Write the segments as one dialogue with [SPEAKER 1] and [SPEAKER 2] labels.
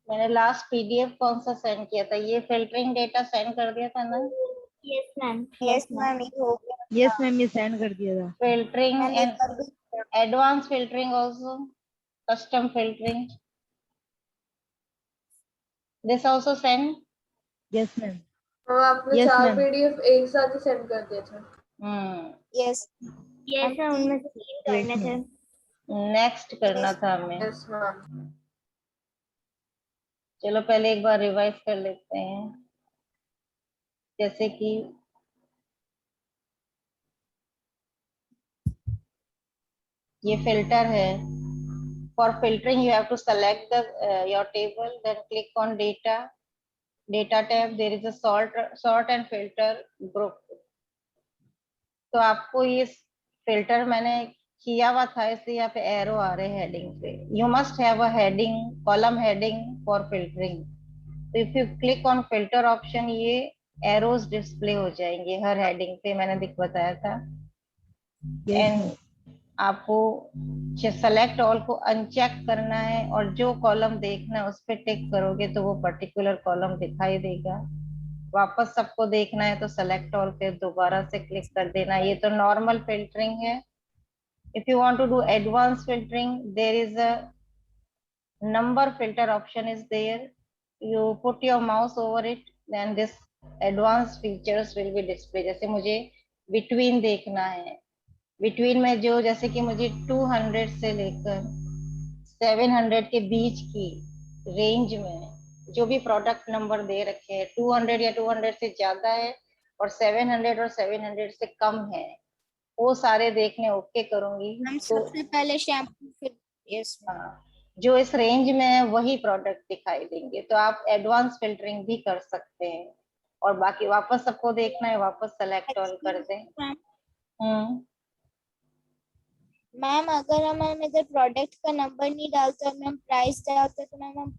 [SPEAKER 1] मैंने last PDF कौन सा सेंड किया था? ये फिल्टरिंग डेटा सेंड कर दिया था ना?
[SPEAKER 2] Yes ma'am.
[SPEAKER 3] यस मैम, ये हो गया।
[SPEAKER 4] यस मैम, ये सेंड कर दिया था।
[SPEAKER 1] फिल्टरिंग
[SPEAKER 3] मैम एक
[SPEAKER 1] एंड
[SPEAKER 3] बार भी
[SPEAKER 1] advance filtering also, custom filtering, this also send.
[SPEAKER 4] Yes ma'am.
[SPEAKER 5] हाँ, आपने
[SPEAKER 4] Yes,
[SPEAKER 5] 4
[SPEAKER 4] ma'am.
[SPEAKER 5] पीडीएफ एक साथ ही सेंड कर दिए थे।
[SPEAKER 3] यस
[SPEAKER 2] यस मैम, उनमें से 3 करने
[SPEAKER 4] Yes,
[SPEAKER 2] थे।
[SPEAKER 4] ma'am.
[SPEAKER 1] नेक्स्ट करना
[SPEAKER 3] Yes.
[SPEAKER 1] था हमें।
[SPEAKER 5] Yes ma'am.
[SPEAKER 1] चलो पहले एक बार रिवाइज कर लेते हैं। जैसे कि ये फिल्टर है। For filtering you have to select the your table, then click on data tab, there is a sort and filter group. तो आपको ये फिल्टर मैंने किया हुआ था, इसलिए यहाँ पे एरो आ रहे हैं हेडिंग पे। You must have a heading, column heading for filtering. तो if you click on filter option, ये एरोज डिस्प्ले हो जाएंगे हर हेडिंग पे, मैंने बताया था।
[SPEAKER 4] Yes,
[SPEAKER 1] and
[SPEAKER 4] ma'am.
[SPEAKER 1] आपको सेलेक्ट ऑल को अनचेक करना है, और जो कॉलम देखना है उस पर टिक करोगे तो वो पर्टिकुलर कॉलम दिखाई देगा। वापस सबको देखना है तो सेलेक्ट ऑल पे दोबारा से क्लिक कर देना। ये तो नॉर्मल फिल्टरिंग है। If you want to do advance filtering, there is a number filter option is there. You put your mouse over it, then this advanced features will be displayed. जैसे मुझे between देखना है, between में जो, जैसे कि मुझे 200 से लेकर 700 के बीच की रेंज में जो भी प्रोडक्ट नंबर दे रखे हैं, 200 या 200 से ज्यादा है और 700 और 700 से कम है, वो सारे देखने ओके करूंगी।
[SPEAKER 3] हम
[SPEAKER 1] तो
[SPEAKER 3] सबसे पहले शैम्पू, फिर यस मैम।
[SPEAKER 1] हाँ, जो इस रेंज में है वही प्रोडक्ट दिखाई देंगे। तो आप एडवांस फिल्टरिंग भी कर सकते हैं। और बाकी वापस सबको देखना है, वापस सेलेक्ट ऑल कर दें।
[SPEAKER 3] मैम,
[SPEAKER 1] हम्म
[SPEAKER 3] मैम अगर हम इधर प्रोडक्ट का नंबर नहीं डालते और मैम प्राइस डालते तो मैम हम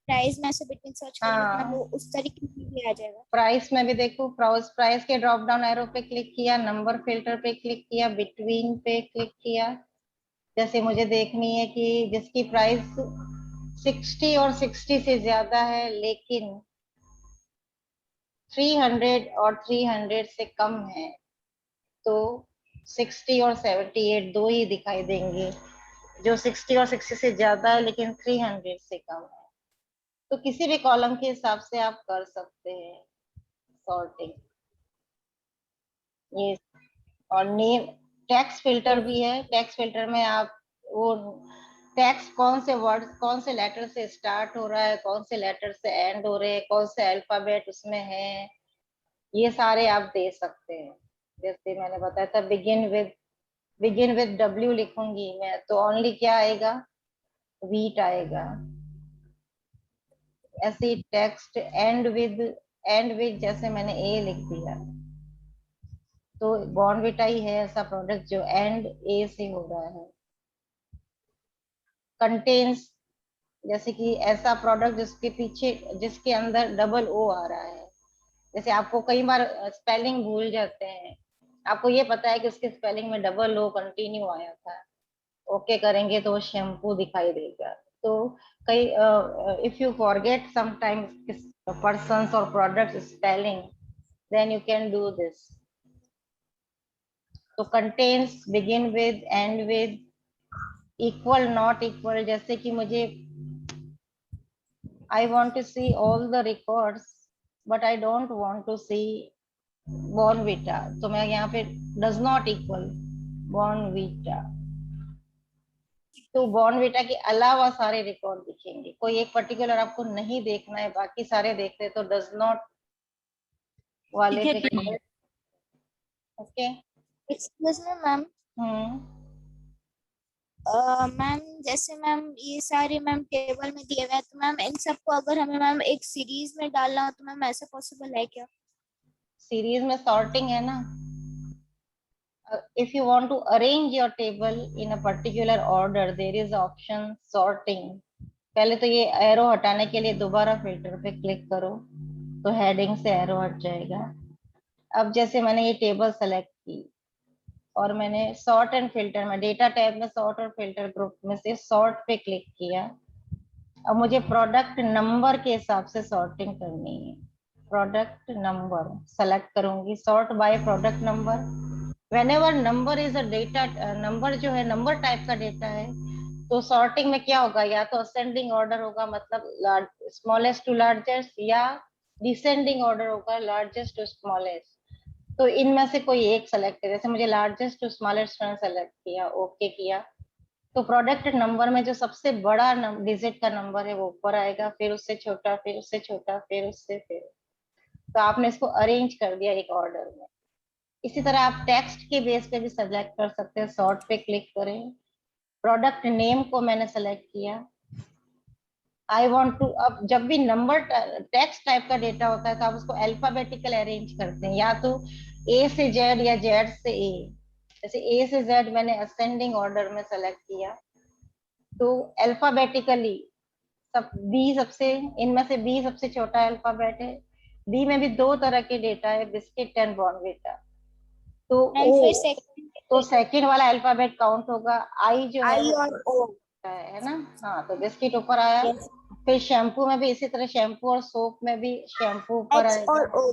[SPEAKER 3] प्राइस में से बिटवीन सर्च करेंगे तो मैम
[SPEAKER 1] हाँ,
[SPEAKER 3] वो उस तरीके से भी आ जाएगा।
[SPEAKER 1] प्राइस में भी देखो, प्राइस के ड्रॉप डाउन एरो पे क्लिक किया, नंबर फिल्टर पे क्लिक किया, बिटवीन पे क्लिक किया। जैसे मुझे देखनी है कि जिसकी प्राइस 60 और 60 से ज्यादा है लेकिन 300 और 300 से कम है, तो 60 और 78 दो ही दिखाई देंगे। जो 60 और 60 से ज्यादा है लेकिन 300 से कम है, तो किसी भी कॉलम के हिसाब से आप कर सकते हैं सॉर्टिंग। ये और नेम टेक्स्ट फिल्टर भी है। टेक्स्ट फिल्टर में आप वो टेक्स्ट कौन से वर्ड, कौन से लेटर से स्टार्ट हो रहा है, कौन से लेटर से एंड हो रहे हैं, कौन से अल्फाबेट उसमें है, ये सारे आप दे सकते हैं। जैसे मैंने बताया था, बिगिन विद डब्ल्यू लिखूंगी मैं तो ओनली क्या आएगा, वीट आएगा। ऐसे टेक्स्ट एंड विद जैसे मैंने ए लिख दिया तो बॉर्नविटा ही है ऐसा प्रोडक्ट जो एंड ए से हो रहा है। कंटेन्स, जैसे कि ऐसा प्रोडक्ट जिसके पीछे, जिसके अंदर डबल ओ आ रहा है। जैसे आपको कई बार स्पेलिंग भूल जाते हैं, आपको ये पता है कि उसके स्पेलिंग में डबल ओ कंटिन्यू आया था, ओके करेंगे तो वो शैम्पू दिखाई देगा। तो कई if you forget sometimes persons और product spelling, then you can do this. तो contains, begin with, end with, equal, not equal, जैसे कि मुझे I want to see all the records but I don't want to see Bonvita, तो मैं यहाँ पे does not equal Bonvita। तो Bournvita के अलावा सारे रिकॉर्ड दिखेंगे, कोई एक पर्टिकुलर आपको नहीं देखना है, बाकी सारे देख रहे तो डज नॉट वाले पे click. Okay.
[SPEAKER 3] Excuse me ma'am,
[SPEAKER 1] hmm
[SPEAKER 3] ma'am जैसे मैम ये सारे मैम टेबल में दिए हुए हैं तो मैम इन सबको अगर हमें मैम एक सीरीज में डालना हो तो मैम ऐसा पॉसिबल है क्या?
[SPEAKER 1] सीरीज में सॉर्टिंग है ना। If you want to arrange your table in a particular order, there is option sorting। पहले तो ये एरो हटाने के लिए दोबारा फिल्टर पे क्लिक करो तो हेडिंग से एरो हट जाएगा। अब जैसे मैंने ये टेबल सेलेक्ट की और मैंने सॉर्ट एंड फिल्टर में डेटा टैब में सॉर्ट और फिल्टर ग्रुप में से सॉर्ट पे क्लिक किया, अब मुझे प्रोडक्ट नंबर के हिसाब से सॉर्टिंग करनी है। प्रोडक्ट नंबर सेलेक्ट करूंगी, sort by product number. Whenever number is a data, number जो है नंबर टाइप का डेटा है, तो सॉर्टिंग में क्या होगा, या तो असेंडिंग ऑर्डर होगा मतलब स्मॉलेस्ट टू लार्जेस्ट, या डिसेंडिंग ऑर्डर होगा लार्जेस्ट टू स्मॉलेस्ट। तो इनमें से कोई एक सेलेक्ट है, जैसे मुझे लार्जेस्ट टू स्मॉलेस्ट सेलेक्ट किया, ओके किया, तो प्रोडक्ट नंबर में जो सबसे बड़ा डिजिट का नंबर है वो ऊपर आएगा, फिर उससे छोटा, फिर उससे छोटा, फिर उससे फिर। तो आपने इसको अरेंज कर दिया एक ऑर्डर में। इसी तरह आप टेक्स्ट के बेस पे भी सेलेक्ट कर सकते हैं। सॉर्ट पे क्लिक करें, प्रोडक्ट नेम को मैंने सेलेक्ट किया, आई वांट टू। अब जब भी नंबर टेक्स्ट टाइप का डेटा होता है तो आप उसको अल्फाबेटिकल अरेंज करते हैं, या तो ए से जेड या जेड से ए। जैसे ए से जेड मैंने असेंडिंग ऑर्डर में सेलेक्ट किया, तो अल्फाबेटिकली सब बी सबसे, इनमें से बी सबसे छोटा अल्फाबेट है। बी में भी दो तरह के डेटा है, बिस्किट एंड बॉर्नविटा। तो
[SPEAKER 3] मैम
[SPEAKER 1] ओ,
[SPEAKER 3] फिर सेकंड
[SPEAKER 1] तो सेकंड वाला अल्फाबेट काउंट होगा। आई जो है
[SPEAKER 3] आई और ओ।
[SPEAKER 1] है ना, हाँ, तो बिस्किट ऊपर आया।
[SPEAKER 3] यस।
[SPEAKER 1] फिर शैम्पू में भी इसी तरह, शैम्पू और सोप में भी शैम्पू ऊपर
[SPEAKER 3] एच
[SPEAKER 1] आएगा।
[SPEAKER 3] और ओ।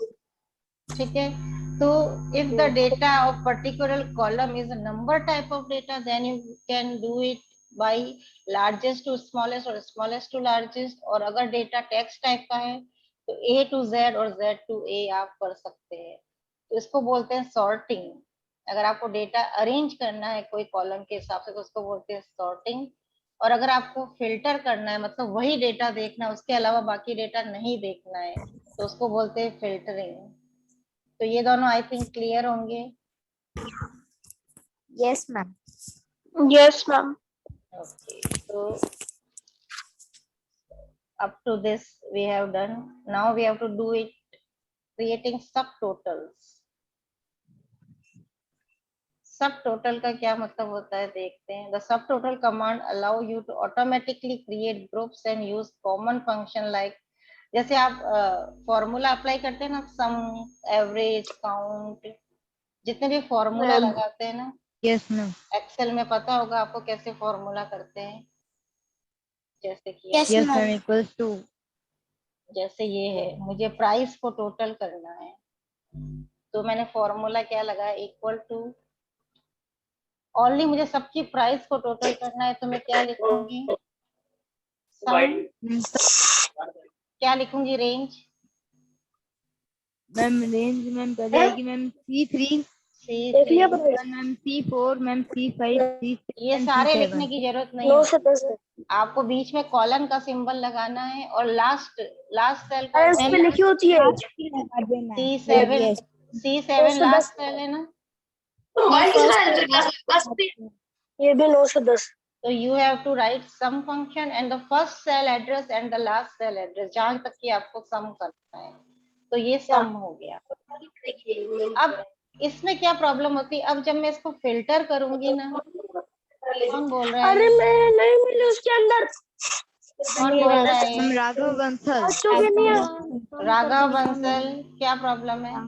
[SPEAKER 1] ठीक है। तो if the data of particular column is a number type of data, then you can do it by largest to smallest और स्मॉलेस्ट टू लार्जेस्ट। और अगर डेटा टेक्स्ट टाइप का है तो ए टू जेड और जेड टू ए आप कर सकते हैं। तो इसको बोलते हैं सॉर्टिंग। अगर आपको डेटा अरेंज करना है कोई कॉलम के हिसाब से तो उसको बोलते हैं सॉर्टिंग। और अगर आपको फिल्टर करना है, मतलब वही डेटा देखना है, उसके अलावा बाकी डेटा नहीं देखना है, तो उसको बोलते हैं फिल्टरिंग। तो ये दोनों आई थिंक क्लियर होंगे।
[SPEAKER 3] Yes ma'am.
[SPEAKER 5] Yes, ma'am.
[SPEAKER 1] Okay, तो up to this we have done. Now we have to do it creating subtotals. Subtotal का क्या मतलब होता है देखते हैं। The subtotal command allow you to automatically create groups and use common function like, जैसे आप formula apply करते हैं ना, सम, एवरेज, काउंट, जितने भी फॉर्मूला
[SPEAKER 5] Ma'am.
[SPEAKER 1] लगाते हैं ना
[SPEAKER 4] Yes, ma'am.
[SPEAKER 1] एक्सेल में, पता होगा आपको कैसे फॉर्मूला करते हैं। जैसे कि
[SPEAKER 3] yes
[SPEAKER 4] Yes,
[SPEAKER 3] ma'am.
[SPEAKER 4] ma'am. Equals to.
[SPEAKER 1] जैसे ये है, मुझे प्राइस को टोटल करना है, तो मैंने फॉर्मूला क्या लगाया, इक्वल टू, ओनली मुझे सबकी प्राइस को टोटल करना है, तो मैं क्या लिखूंगी, सम, क्या लिखूंगी, रेंज,
[SPEAKER 4] मैम रेंज मैम पहले आएगी ma'am C3,
[SPEAKER 1] C3।
[SPEAKER 4] Ma'am C4, ma'am C5, C6
[SPEAKER 1] ये
[SPEAKER 4] एंड
[SPEAKER 1] सारे
[SPEAKER 4] C7।
[SPEAKER 1] लिखने की जरूरत नहीं होती, आपको बीच में कॉलन का सिंबल लगाना है और लास्ट लास्ट सेल को
[SPEAKER 5] लिखी होती है।
[SPEAKER 1] C7, C7 लास्ट सेल है ना,
[SPEAKER 5] ये भी 910।
[SPEAKER 1] तो you have to write sum function and the first cell address and the last cell address, जहां तक कि आपको सम करना है। तो ये सम हो गया। अब इसमें क्या प्रॉब्लम होती है, अब जब मैं इसको फिल्टर करूंगी ना, कौन बोल रहा
[SPEAKER 5] अरे
[SPEAKER 1] है,
[SPEAKER 5] मैं नहीं मिली उसके अंदर।
[SPEAKER 1] कौन बोल रहा
[SPEAKER 4] मैम
[SPEAKER 1] है,
[SPEAKER 4] राघव बंसल।
[SPEAKER 5] बच्चों के नहीं है।
[SPEAKER 1] राघव बंसल, क्या प्रॉब्लम है,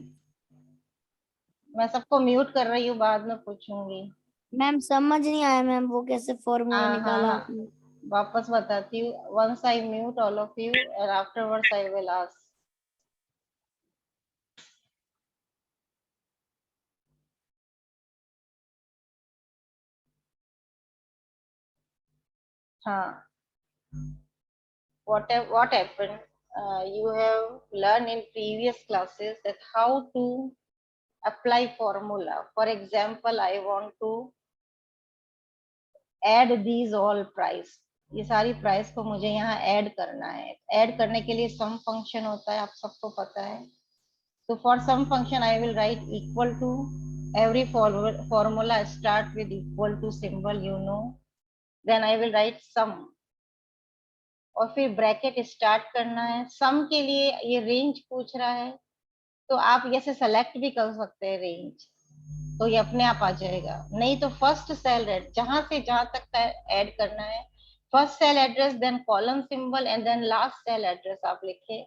[SPEAKER 1] मैं सबको म्यूट कर रही हूँ, बाद में पूछूंगी।
[SPEAKER 2] मैम समझ नहीं आया मैम वो कैसे फॉर्मूला
[SPEAKER 1] हाँ
[SPEAKER 2] निकाला
[SPEAKER 1] हाँ,
[SPEAKER 2] आपने।
[SPEAKER 1] वापस बताती हूँ। Once I mute all of you and afterwards I will ask. हाँ, what happened, you have learned in previous classes that how to apply formula. For example, I want to add these all price, ये सारी price को मुझे यहाँ add करना है। Add करने के लिए सम फंक्शन होता है, आप सबको पता है। तो for sum function I will write equal to, every formula start with equal to symbol, you know, then I will write sum, और फिर ब्रैकेट स्टार्ट करना है। सम के लिए ये रेंज पूछ रहा है, तो आप जैसे सेलेक्ट भी कर सकते हैं रेंज, तो ये अपने आप आ जाएगा। नहीं तो फर्स्ट सेल रेट, जहां से जहां तक का ऐड करना है, first cell address, then column symbol and then last cell address आप लिखे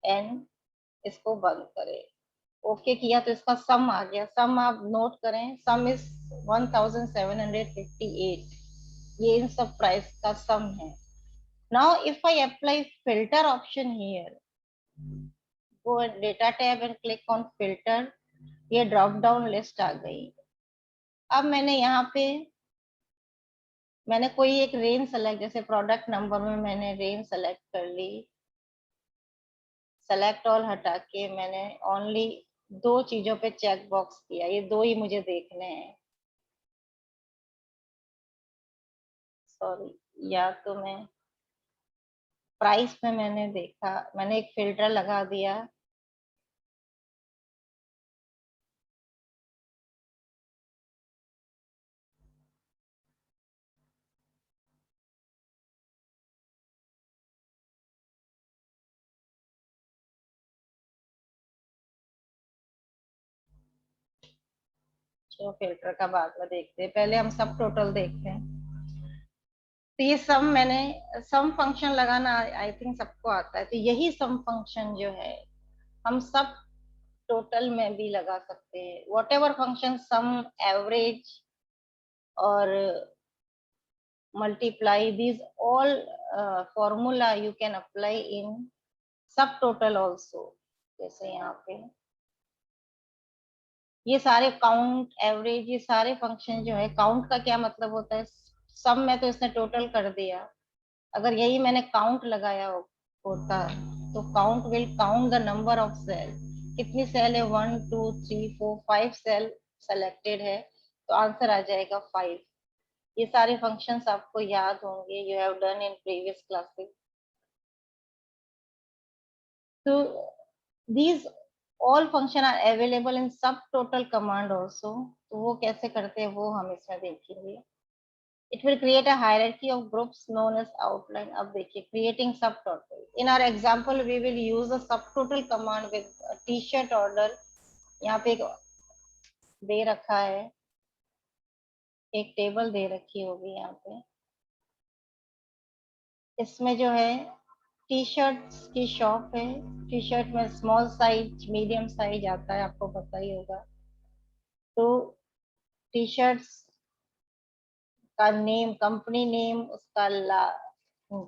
[SPEAKER 1] एंड इसको बंद करें। ओके किया तो इसका सम आ गया। सम आप नोट करें, सम इज 1758, ये इन सब प्राइस का सम है। Now if I apply filter option here, go at data tab and click on filter, ये ड्रॉप डाउन लिस्ट आ गई। अब मैंने यहाँ पे मैंने कोई एक रेंज सेलेक्ट, जैसे प्रोडक्ट नंबर में मैंने रेंज सेलेक्ट कर ली, सेलेक्ट ऑल हटा के मैंने ओनली दो चीजों पे चेक बॉक्स किया, ये दो ही मुझे देखने हैं। सॉरी, या तो मैं प्राइस में मैंने देखा, मैंने एक फिल्टर लगा दिया, जो फिल्टर का बाद में देखते हैं, पहले हम सब टोटल देखते हैं। तो ये सम, मैंने सम फंक्शन लगाना आई थिंक सबको आता है, तो यही सम फंक्शन जो है हम सब टोटल में भी लगा सकते हैं। Whatever function sum, average और multiply, these all formula you can apply in subtotal also। जैसे यहाँ पे ये सारे काउंट, एवरेज, ये सारे फंक्शन जो है, काउंट का क्या मतलब होता है, सम में तो इसने टोटल कर दिया, अगर यही मैंने काउंट लगाया होता तो count will count the number of cell, कितनी सेल है, 1 2 3 4 5 सेल सेलेक्टेड है, तो आंसर आ जाएगा 5। ये सारे फंक्शंस आपको याद होंगे, you have done in previous classes. तो these all function are available in subtotal command also। तो वो कैसे करते हैं वो हम इसमें देखेंगे। It will create a hierarchy of groups known as outline। अब देखिए, creating subtotal, in our example we will use a subtotal command with a t-shirt order। यहाँ पे एक दे रखा है, एक टेबल दे रखी होगी यहाँ पे, इसमें जो है टी शर्ट की शॉप है, टी शर्ट में स्मॉल साइज, मीडियम साइज आता है, आपको पता ही होगा। तो टी शर्ट्स का नेम, कंपनी नेम, उसका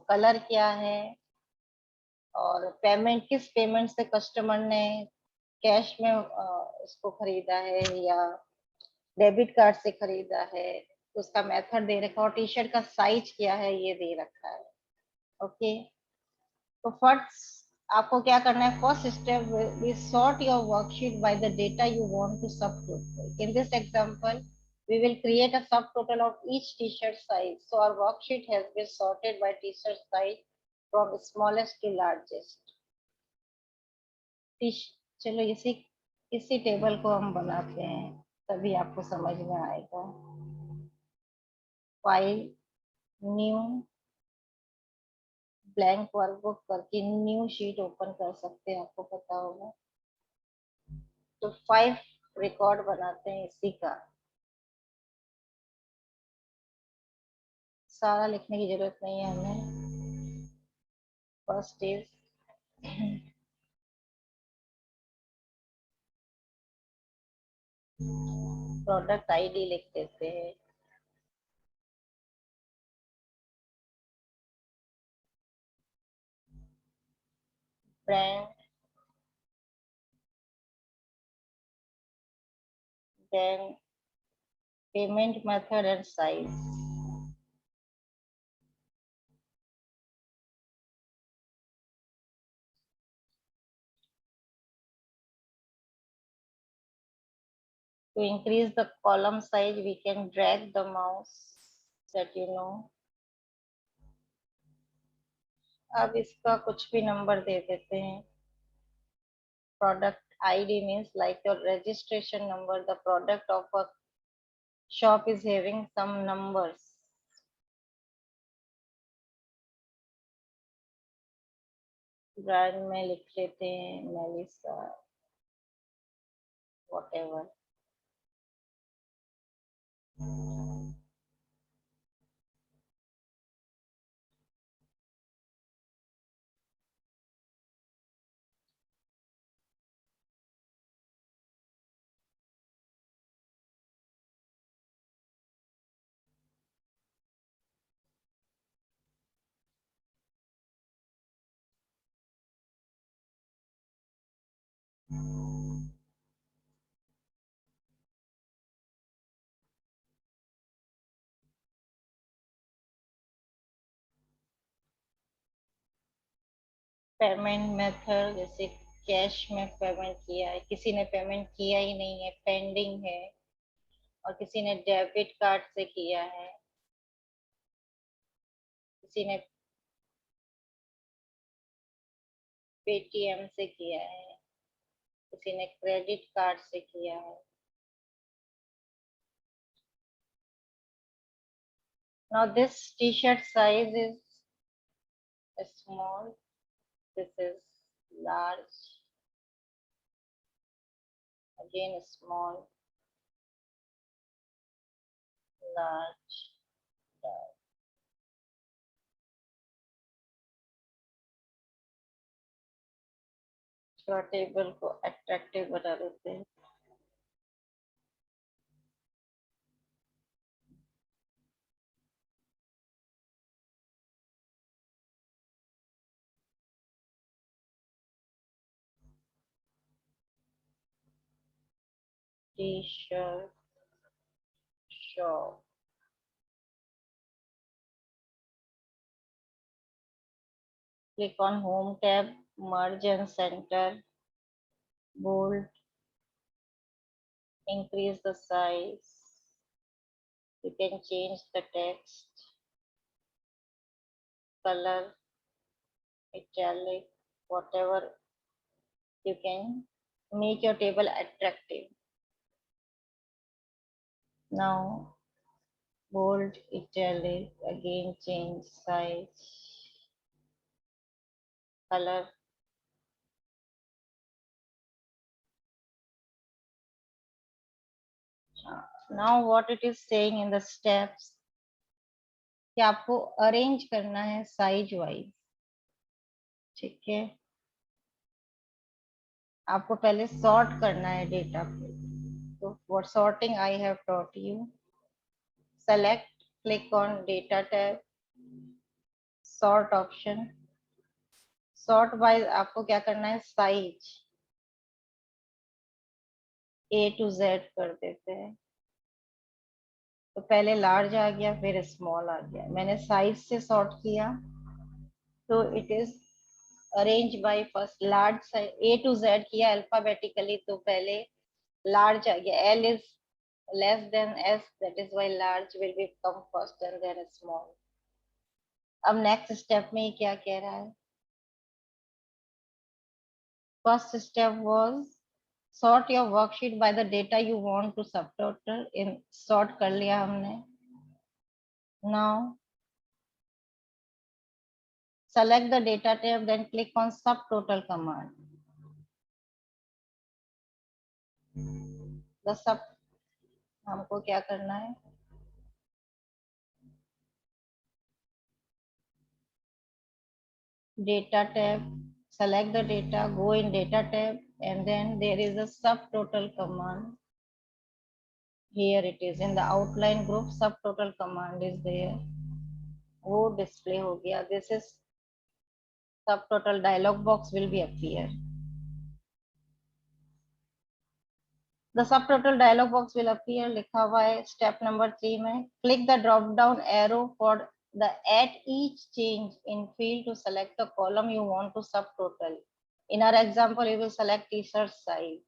[SPEAKER 1] कलर क्या है, और पेमेंट, किस पेमेंट से कस्टमर ने कैश में उसको खरीदा है या डेबिट कार्ड से खरीदा है, तो उसका मेथड दे रखा है, और टी शर्ट का साइज क्या है ये दे रखा है। ओके, तो फर्स्ट आपको क्या करना है, first step, we sort your worksheet by the data you want to subtotal. In this example we will create a subtotal of each t-shirt size, so our worksheet has been sorted by t-shirt size from smallest to largest। चलो इसी table को हम बनाते हैं, तभी आपको समझ में आएगा। फाइल, न्यू, ब्लैंक वर्कबुक करके न्यू शीट ओपन कर सकते हैं, आपको पता होगा। तो 5 रिकॉर्ड बनाते हैं इसी का, सारा लिखने की जरूरत नहीं है हमें। फर्स्ट इज प्रोडक्ट आईडी लिख देते हैं, brand, then payment method and size. To increase the column size, we can drag the mouse, that you know। अब इसका कुछ भी नंबर दे देते हैं। Product ID means like your registration number, the product of a shop is having some numbers। Brand में लिख लेते हैं मेलिसा, whatever। पेमेंट मेथड जैसे कैश में पेमेंट किया है, किसी ने पेमेंट किया ही नहीं है, पेंडिंग है, और किसी ने डेबिट कार्ड से किया है, किसी ने पेटीएम से किया है, किसी ने क्रेडिट कार्ड से किया है. Now this t-shirt size is small, this is large, again small, large, large. थोड़ा टेबल को अट्रैक्टिव बना देते हैं. T-shirt shop. Click on home tab, merge and center, bold, increase the size. You can change the text, color, italic, whatever. You can make your table attractive. Now bold, italic, again change size, color. Now what it is saying in the steps कि आपको arrange करना है size wise. ठीक है, आपको पहले sort करना है डेटा को. तो for sorting I have taught you. Select, click on data tab, sort option. Sort wise आपको क्या करना है, साइज A to Z कर देते हैं. तो पहले लार्ज आ गया, फिर स्मॉल आ गया. मैंने साइज से सॉर्ट किया तो it is arrange by first large. A to Z किया अल्फाबेटिकली तो पहले लार्ज आ गया. L is less than S, that is why large will become first and then small. अब नेक्स्ट स्टेप में क्या कह रहा है. First step was sort your worksheet by the data you want to subtotal. in sort कर लिया हमने. Now select the data tab, then click on subtotal command. The sub हमको क्या करना है, data tab, select the data, go in data tab, and then there is a subtotal command. Here it is in the outline group, subtotal command is there. वो display हो गया. This is subtotal dialog box will be appear. The subtotal dialog box will appear. लिखा हुआ है step number 3 में. Click the drop down arrow for the at each change in field to select the column you want to subtotal. In our example, you will select t-shirt size.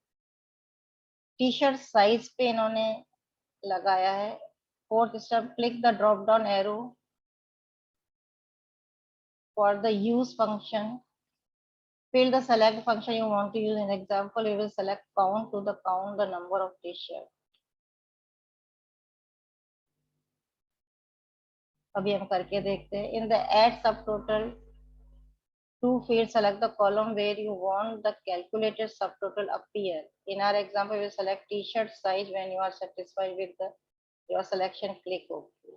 [SPEAKER 1] T-shirt size पे इन्होंने लगाया है. Fourth step, click the drop down arrow for the use function. Fill the select function you want to use. In example, you will select count to the count the number of t-shirt. अभी हम करके देखते हैं. In the add subtotal to field, select the column where you want the calculated subtotal appear. In our example, we will select t-shirt size. When you are satisfied with your selection, click OK.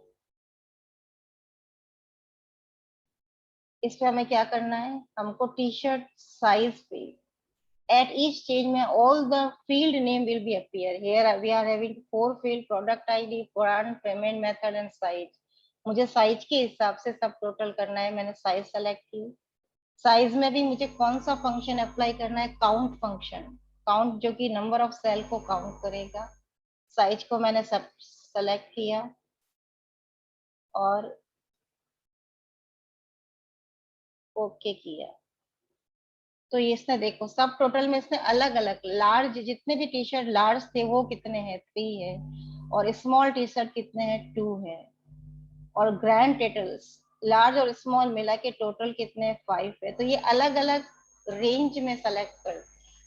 [SPEAKER 1] इस पे हमें क्या करना है, हमको t-shirt size पे at each change में all the field name will be appear. Here we are having 4 field: product ID, brand, payment method and size. मुझे साइज के हिसाब से सब टोटल करना है. मैंने साइज सेलेक्ट की. साइज में भी मुझे कौन सा फंक्शन अप्लाई करना है, काउंट फंक्शन. काउंट जो कि नंबर ऑफ सेल को काउंट करेगा। साइज को मैंने सब सेलेक्ट किया और ओके किया। तो ये इसने देखो सब टोटल में इसने अलग अलग लार्ज जितने भी टी शर्ट लार्ज थे वो कितने हैं 3 है, और स्मॉल टी शर्ट कितने हैं 2 है, और ग्रैंड टोटल्स लार्ज और स्मॉल मिला के टोटल कितने 5 है। तो ये अलग अलग रेंज में सेलेक्ट कर,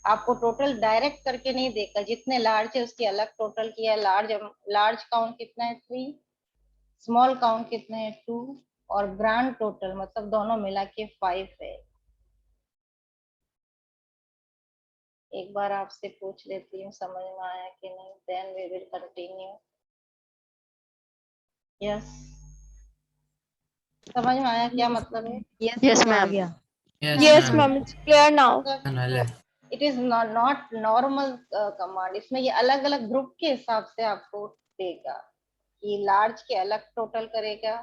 [SPEAKER 1] आपको टोटल डायरेक्ट करके नहीं देखा, जितने लार्ज है उसकी अलग टोटल किया। लार्ज लार्ज काउंट कितना है 3, स्मॉल काउंट कितने हैं 2, और ग्रैंड टोटल मतलब दोनों मिला के 5 है। एक बार आपसे पूछ लेती हूँ समझ में आया कि नहीं, then we will continue. Yes, समझ में आया क्या मतलब है?
[SPEAKER 4] Yes ma'am.
[SPEAKER 5] Yes, ma'am. It's clear now.
[SPEAKER 1] मतलब it is not normal command, इसमें ये अलग अलग ग्रुप के हिसाब से आपको देगा कि लार्ज के अलग टोटल करेगा,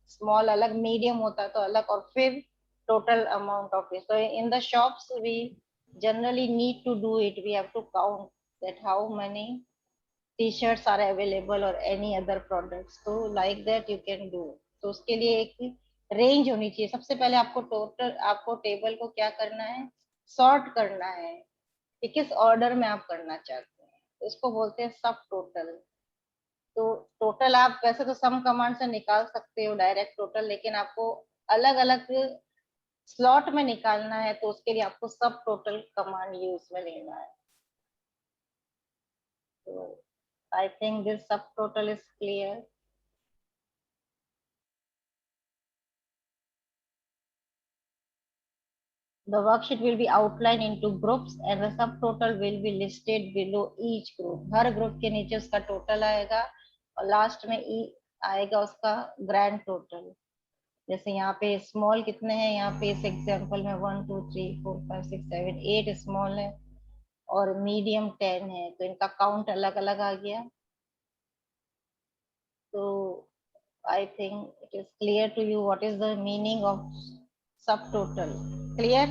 [SPEAKER 1] स्मॉल अलग, मीडियम होता तो अलग, और फिर total amount of it. So in the shops we generally need to do it, we have to count that how many t-shirts are available or any other products, so like that you can do। तो उसके लिए एक range होनी चाहिए। सबसे पहले आपको total, आपको टेबल को क्या करना है, सॉर्ट करना है कि किस ऑर्डर में आप करना चाहते हैं, तो इसको बोलते हैं सब टोटल। तो टोटल आप वैसे तो सम कमांड से निकाल सकते हो डायरेक्ट टोटल, लेकिन आपको अलग अलग स्लॉट में निकालना है तो उसके लिए आपको सब टोटल कमांड यूज में लेना है। तो आई थिंक दिस सब total is clear. The worksheet will be outlined into groups and the subtotal will be listed below each group। Her group के नीचे उसका टोटल आएगा और लास्ट में आएगा उसका ग्रैंड टोटल। जैसे यहाँ पे स्मॉल कितने हैं, यहाँ पे इस एग्जांपल में 1 2 3 4 5 6 7 8 स्मॉल है और मीडियम 10 है, तो इनका काउंट अलग अलग आ गया। तो I think it is clear to you what is the meaning of sub total. Clear?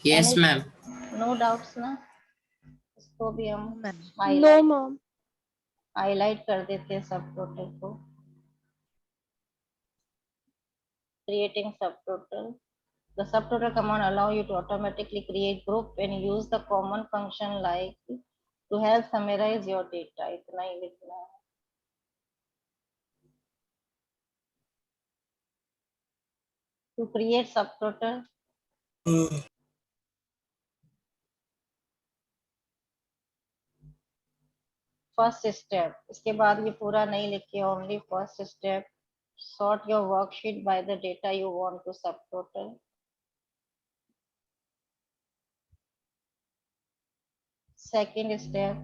[SPEAKER 6] Yes, ma'am.
[SPEAKER 1] No doubts ना? इसको भी हम
[SPEAKER 5] No, ma'am.
[SPEAKER 1] हाईलाइट कर देते हैं सब टोटल को। Creating subtotal. The subtotal command allow you to automatically create group and use the common function like to help summarize your data। इतना ही लिखना है। To create subtotal, first step, इसके बाद ये पूरा नहीं लिखिए, only first step, sort your worksheet by the data you want to subtotal। Second step,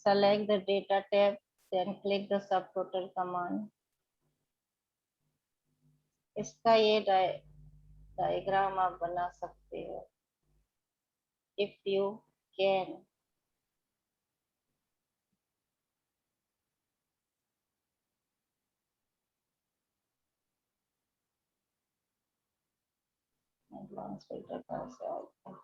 [SPEAKER 1] select the data tab, then click the subtotal command। इसका ये डायग्राम आप बना सकते हो if you can। Advance filter कहाँ से आएगा?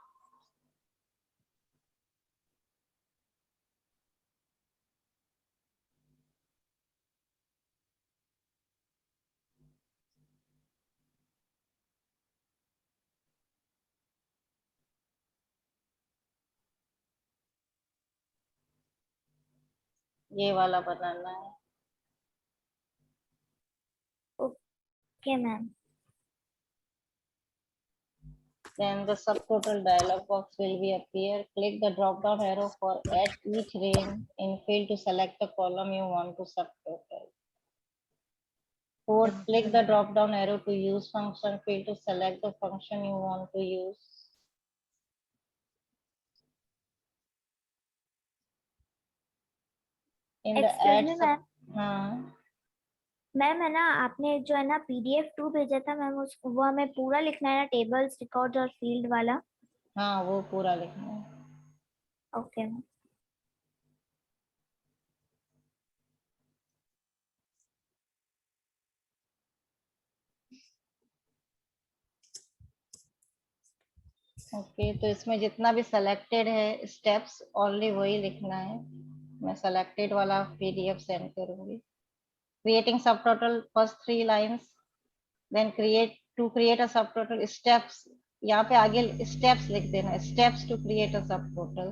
[SPEAKER 1] ये वाला बनाना है।
[SPEAKER 2] Okay, ma'am.
[SPEAKER 1] Then the subtotal dialog box will be appear. Click the drop down arrow for at each range in field to select the column you want to subtotal। Fourth, click the drop down arrow to use function field to select the function you want to use। In the
[SPEAKER 2] Excuse
[SPEAKER 1] add
[SPEAKER 2] me, ma'am.
[SPEAKER 1] हाँ,
[SPEAKER 2] ma'am है ना, आपने जो है ना PDF2 भेजा था ma'am, उसको वो हमें पूरा लिखना है ना, टेबल्स, रिकॉर्ड्स और फील्ड वाला।
[SPEAKER 1] हाँ वो पूरा लिखना है।
[SPEAKER 2] Okay ma'am.
[SPEAKER 1] ओके, तो इसमें जितना भी सेलेक्टेड है स्टेप्स ओनली वही लिखना है। मैं सेलेक्टेड वाला पीडीएफ सेंड करूंगी। Creating subtotal first 3 lines, then create a subtotal steps, यहाँ पे आगे स्टेप्स लिख देना, स्टेप्स टू क्रिएट अ सब टोटल।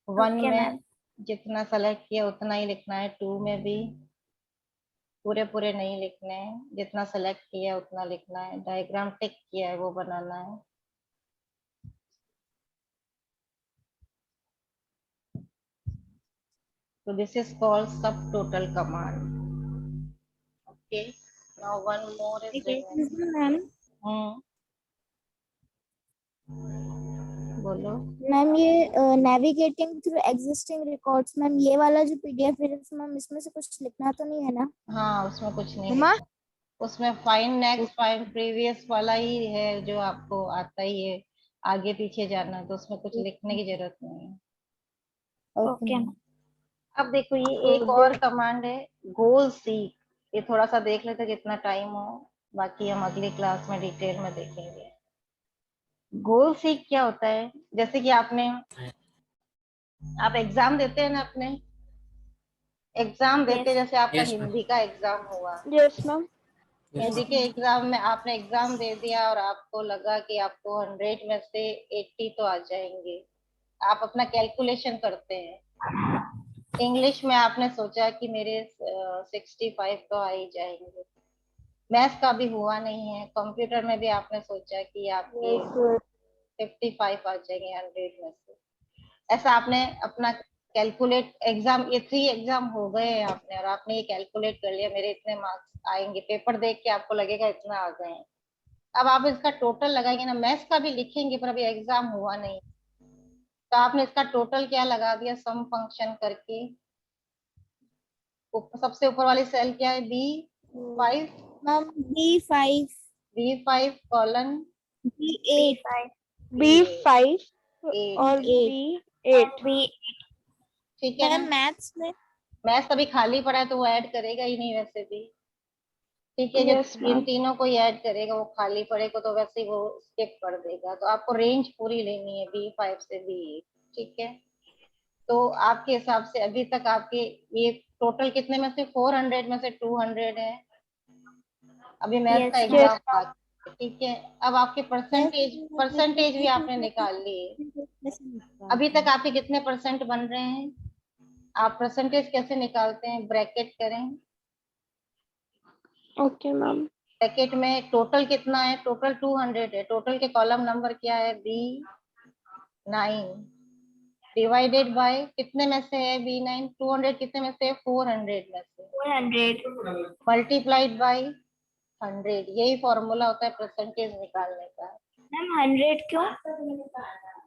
[SPEAKER 1] 1
[SPEAKER 2] Okay,
[SPEAKER 1] में
[SPEAKER 2] ma'am.
[SPEAKER 1] जितना सेलेक्ट किया उतना ही लिखना है, 2 में भी पूरे पूरे नहीं लिखने हैं, जितना सेलेक्ट किया उतना लिखना है, डायग्राम टिक किया है वो बनाना है। So this is called subtotal command. Okay. Now one more is remaining.
[SPEAKER 3] Ma'am
[SPEAKER 1] बोलो।
[SPEAKER 3] मैम ये navigating through existing records, ma'am ये वाला जो पीडीएफ है मैम इसमें से कुछ लिखना तो नहीं है ना?
[SPEAKER 1] हाँ, उसमें कुछ नहीं
[SPEAKER 4] मम्मा
[SPEAKER 1] लिखना। उसमें फाइंड नेक्स्ट फाइंड प्रीवियस वाला ही है जो आपको आता ही है, आगे पीछे जाना, तो उसमें कुछ लिखने की जरूरत नहीं है।
[SPEAKER 2] Okay.
[SPEAKER 1] अब देखो ये एक और कमांड है, गोल सीक। ये थोड़ा सा देख लेते कितना टाइम हो, बाकी हम अगली क्लास में डिटेल में देखेंगे। गोल सीक क्या होता है? जैसे कि आप एग्जाम देते हैं ना, अपने एग्जाम देते,
[SPEAKER 2] Yes.
[SPEAKER 1] जैसे आपका
[SPEAKER 6] Yes, ma'am.
[SPEAKER 1] हिंदी का एग्जाम हुआ,
[SPEAKER 5] Yes, ma'am.
[SPEAKER 1] हिंदी के एग्जाम में आपने एग्जाम दे दिया और आपको लगा कि आपको 100 में से 80 तो आ जाएंगे, आप अपना कैलकुलेशन करते हैं। इंग्लिश में आपने सोचा कि मेरे 65 तो आ ही जाएंगे, मैथ्स का भी हुआ नहीं है, कंप्यूटर में भी आपने सोचा कि आपके 55 आ जाएंगे 100 में से। ऐसा आपने अपना कैलकुलेट, एग्जाम ये 3 एग्जाम हो गए हैं आपने, और आपने ये कैलकुलेट कर लिया मेरे इतने मार्क्स आएंगे, पेपर देख के आपको लगेगा इतना आ गए हैं। अब आप इसका टोटल लगाएंगे ना, मैथ्स का भी लिखेंगे पर अभी एग्जाम हुआ नहीं, तो आपने इसका टोटल क्या लगा दिया, सम फंक्शन करके। सबसे ऊपर वाली सेल क्या है, B5,
[SPEAKER 3] ma'am B5
[SPEAKER 1] B5 colon
[SPEAKER 3] B8
[SPEAKER 5] B5 और
[SPEAKER 1] 8,
[SPEAKER 5] B8.
[SPEAKER 1] ठीक है
[SPEAKER 3] मैम
[SPEAKER 1] ना।
[SPEAKER 3] मैथ्स में
[SPEAKER 1] मैथ्स अभी खाली पड़ा है तो वो ऐड करेगा ही नहीं वैसे भी, ठीक है।
[SPEAKER 5] Yes,
[SPEAKER 1] जो इन
[SPEAKER 5] ma'am.
[SPEAKER 1] तीनों को ही ऐड करेगा, वो खाली पड़ेगा तो वैसे ही वो स्किप कर देगा, तो आपको रेंज पूरी लेनी है B5 से B8, ठीक है। तो आपके हिसाब से अभी तक आपके ये टोटल कितने में से 400 में से 200 है, अभी मैथ्स का
[SPEAKER 2] Yes,
[SPEAKER 1] एग्जाम
[SPEAKER 5] Yes,
[SPEAKER 1] बाकी है, ठीक है। अब आपके परसेंटेज भी आपने निकाल लिए, अभी तक आपके कितने परसेंट बन रहे हैं, आप परसेंटेज कैसे निकालते हैं, ब्रैकेट करें,
[SPEAKER 5] okay, ma'am.
[SPEAKER 1] ब्रैकेट में टोटल कितना है, टोटल 200 है, टोटल के कॉलम नंबर क्या है, B9, डिवाइडेड बाय कितने में से है B9, 200 कितने में से, 400 में से,
[SPEAKER 2] 400.
[SPEAKER 1] मल्टीप्लाइड बाय 100, यही फॉर्मूला होता है परसेंटेज निकालने का।
[SPEAKER 2] मैम 100 क्यों?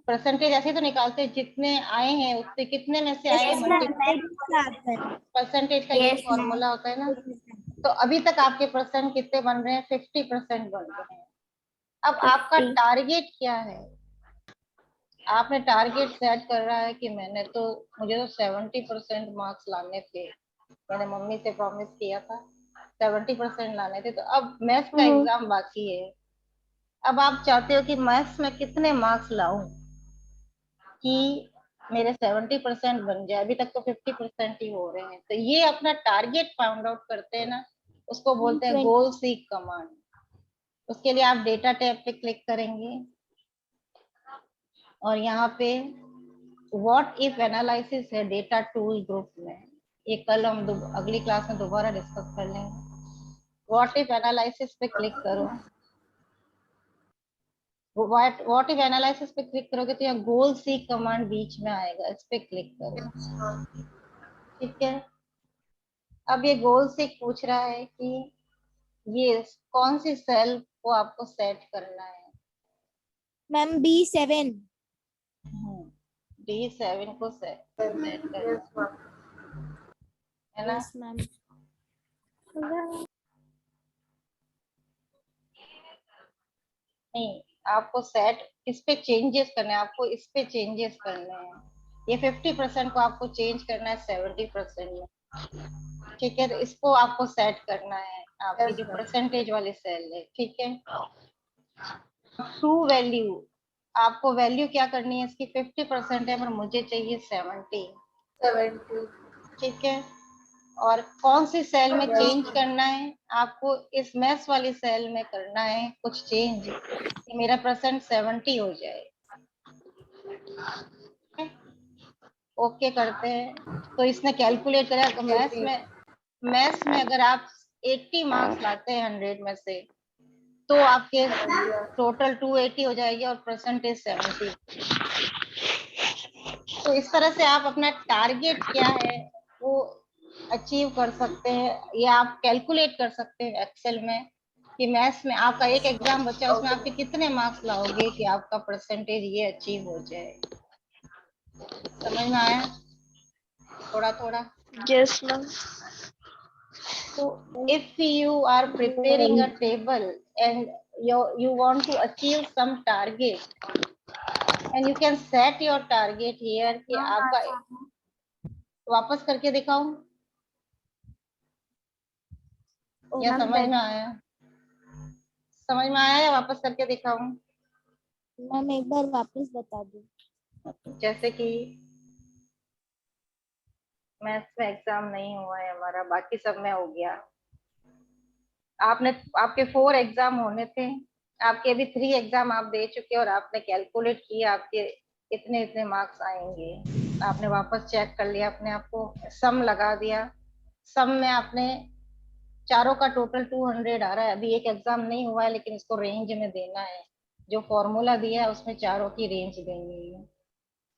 [SPEAKER 1] परसेंटेज ऐसे तो निकालते हैं, जितने आए हैं उससे कितने में से आए हैं,
[SPEAKER 2] Yes, ma'am.
[SPEAKER 1] परसेंटेज का यही
[SPEAKER 2] Yes, ma'am.
[SPEAKER 1] फॉर्मूला होता है ना। तो अभी तक आपके परसेंट कितने बन रहे हैं, 50% बन रहे हैं। अब आपका
[SPEAKER 2] 50.
[SPEAKER 1] टारगेट क्या है, आपने टारगेट सेट कर रहा है कि मुझे तो 70% मार्क्स लाने थे, मैंने मम्मी से प्रॉमिस किया था 70% लाने थे, तो अब मैथ्स का एग्जाम बाकी है। अब आप चाहते हो कि मैथ्स में कितने मार्क्स लाऊं कि मेरे 70% बन जाए, अभी तक तो 50% ही हो रहे हैं, तो ये अपना टारगेट फाइंड आउट करते हैं ना, उसको बोलते हैं गोल सीक कमांड। उसके लिए आप डेटा टैब पे क्लिक करेंगे और यहाँ पे व्हाट इफ एनालिसिस है डेटा टूल ग्रुप में, ये कल हम अगली क्लास में दोबारा डिस्कस कर लेंगे। व्हाट इफ एनालिसिस पे क्लिक करो, व्हाट इफ एनालिसिस पे क्लिक करोगे तो यहाँ गोल सीक कमांड बीच में आएगा, इस पे क्लिक करो, ठीक है। अब ये गोल सीक पूछ रहा है कि ये कौन सी सेल को आपको सेट करना है,
[SPEAKER 3] मैम B7
[SPEAKER 1] D7 को सेट करना है ना।
[SPEAKER 3] Yes ma'am.
[SPEAKER 1] नहीं, आपको सेट इस पे चेंजेस करने हैं, आपको इस पे चेंजेस करने हैं, ये 50% को आपको चेंज करना है 70% में, ठीक है। तो इसको आपको सेट करना है, आपकी जो परसेंटेज वाली सेल है, ठीक है। ट्रू वैल्यू आपको वैल्यू क्या करनी है इसकी? 50% है पर मुझे चाहिए 70। ठीक है, और कौन सी सेल में चेंज करना है आपको? इस मैथ्स वाली सेल में करना है कुछ चेंज कि मेरा परसेंट 70 हो जाए। ओके करते हैं। तो इसने कैलकुलेट करा। मैथ्स में अगर आप 80 मार्क्स लाते हैं 100 में से, तो आपके टोटल 280 हो जाएगी और परसेंटेज 70। तो इस तरह से आप अपना टारगेट क्या है वो अचीव कर सकते हैं, या आप कैलकुलेट कर सकते हैं एक्सेल में कि मैथ्स में आपका एक एग्जाम बचा, उसमें आपके कितने मार्क्स लाओगे कि आपका परसेंटेज ये अचीव हो जाए। समझ में आया? थोड़ा थोड़ा।
[SPEAKER 5] Yes, ma'am.
[SPEAKER 1] So if you are preparing a table and you want to achieve some target, and you can set your target here कि आपका, वापस करके दिखाऊं या समझ में आया? समझ में आया या वापस करके दिखाऊं?
[SPEAKER 3] मैम एक बार वापस बता दो।
[SPEAKER 1] जैसे कि मैथ्स में एग्जाम नहीं हुआ है हमारा, बाकी सब में हो गया। आपके 4 एग्जाम होने थे, आपके अभी 3 एग्जाम आप दे चुके और आपने कैलकुलेट किया आपके इतने इतने मार्क्स आएंगे। आपने वापस चेक कर लिया, अपने आप को सम लगा दिया। सम में आपने चारों का टोटल 200 आ रहा है। अभी एक एग्जाम नहीं हुआ है लेकिन इसको रेंज में देना है। जो फॉर्मूला दिया है उसमें चारों की रेंज देनी है।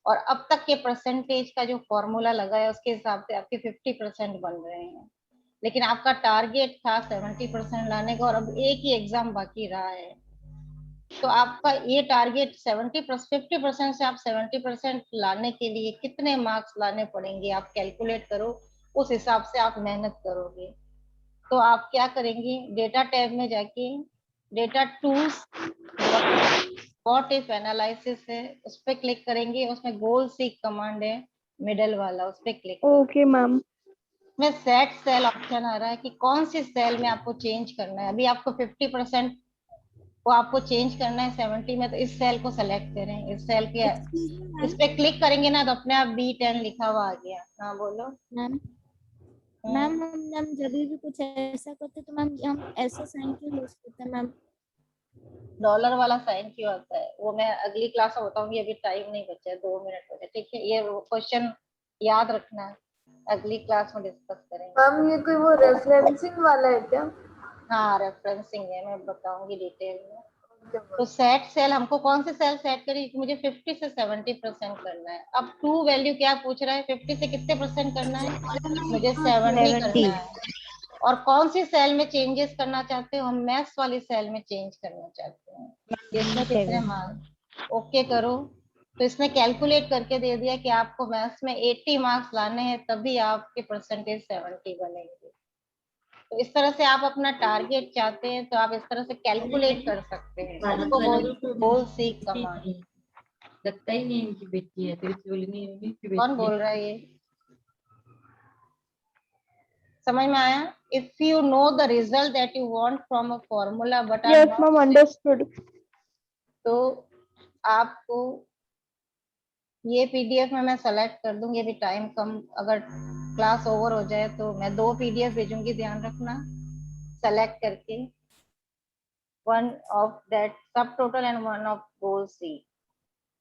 [SPEAKER 1] और अब तक के परसेंटेज का जो फॉर्मूला लगा है उसके हिसाब से आपके 50% बन रहे हैं। लेकिन आपका टारगेट था 70% लाने का और अब एक ही एग्जाम बाकी रहा है। तो आपका ये टारगेट 50% से आप 70% लाने के लिए कितने मार्क्स लाने पड़ेंगे आप कैलकुलेट करो, उस हिसाब से आप मेहनत करोगे। तो आप क्या करेंगे, डेटा टैब में जाके data tools what if analysis है उस पर क्लिक करेंगे। उसमें गोल सीक कमांड है मिडल वाला, उस पर क्लिक करो।
[SPEAKER 5] Okay, ma'am.
[SPEAKER 1] में सेट सेल ऑप्शन आ रहा है कि कौन सी सेल में आपको चेंज करना है। अभी आपको 50% को आपको चेंज करना है 70 में, तो इस सेल को सेलेक्ट करें। इस सेल के इस पे क्लिक करेंगे ना तो अपने आप B10 लिखा हुआ आ गया। हाँ बोलो।
[SPEAKER 3] मैम मैम जब भी कुछ ऐसा करते तो मैम हम ऐसा साइन क्यों यूज करते हैं मैम?
[SPEAKER 1] डॉलर वाला साइन क्यों आता है वो मैं अगली क्लास में बताऊंगी, अभी टाइम नहीं बचा है, 2 मिनट बचे। ठीक है, ये क्वेश्चन याद रखना है, अगली क्लास में डिस्कस करेंगे।
[SPEAKER 7] मैम ये कोई वो रेफरेंसिंग वाला है क्या?
[SPEAKER 1] हाँ रेफरेंसिंग है, मैं बताऊंगी डिटेल में। तो सेट सेल हमको कौन से सेल सेट करी? मुझे 50 से 70% करना है। अब टू वैल्यू क्या पूछ रहा है, 50 से कितने परसेंट करना है? मुझे 70 करना है। और कौन सी सेल में चेंजेस करना चाहते हो? हम मैथ्स वाली सेल में चेंज करना चाहते हैं। इसमें कितने मार्क्स? ओके करो। तो इसने कैलकुलेट करके दे दिया कि आपको मैथ्स में 80 मार्क्स लाने हैं, तभी आपके परसेंटेज 70 बनेंगे। तो इस तरह से आप अपना टारगेट चाहते हैं तो आप इस तरह से कैलकुलेट कर सकते हैं। उसको गोल सीक कमांड।
[SPEAKER 8] लगता ही नहीं इनकी बेटी है, तो बोलनी है कि बेटी
[SPEAKER 1] कौन बोल रहा है ये? समझ में आया? If you know the result that you want from a formula but are
[SPEAKER 5] Yes, ma'am. Understood.
[SPEAKER 1] तो आपको ये पीडीएफ में मैं सेलेक्ट कर दूंगी। अभी टाइम कम, अगर क्लास ओवर हो जाए तो मैं 2 पीडीएफ भेजूंगी, ध्यान रखना। सेलेक्ट करके one of that subtotal and one of goal C.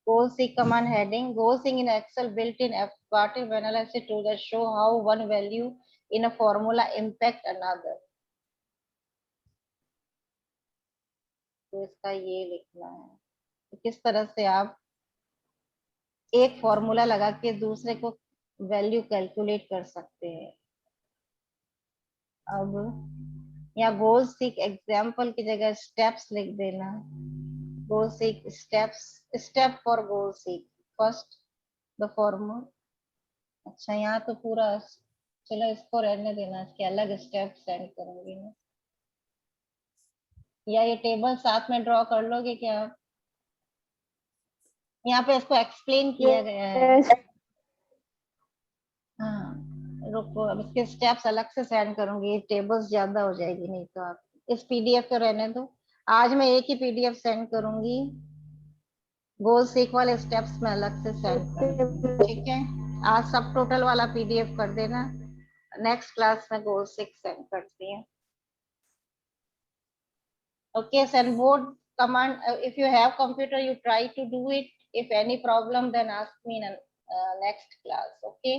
[SPEAKER 1] Goal C command heading. Goal C in Excel built-in effective analysis to the show how one value in a formula impact another. तो इसका ये लिखना है तो किस तरह से आप एक फॉर्मूला लगा के दूसरे को वैल्यू कैलकुलेट कर सकते हैं। अब यहाँ गोल सीक एग्जाम्पल की जगह स्टेप्स लिख देना। Goal seek steps, step for goal seek first the formula. अच्छा यहाँ तो पूरा, चलो इसको रहने देना, इसके अलग स्टेप सेंड करूंगी मैं। या ये टेबल साथ में ड्रॉ कर लोगे क्या आप? यहाँ पे इसको एक्सप्लेन किया गया है। हाँ रुको, अब इसके स्टेप्स अलग से सेंड करूंगी, टेबल्स ज्यादा हो जाएगी नहीं तो। आप इस पीडीएफ को रहने दो, आज मैं एक ही पीडीएफ सेंड करूंगी गोल सीख वाले स्टेप्स में अलग से सेंड कर दूंगी, ठीक है। आज सब टोटल वाला पीडीएफ कर देना, नेक्स्ट क्लास में गोल सीख सेंड करती है। Okay, send board command. If you have computer, you try to do it. If any problem, then ask me in next class. Okay.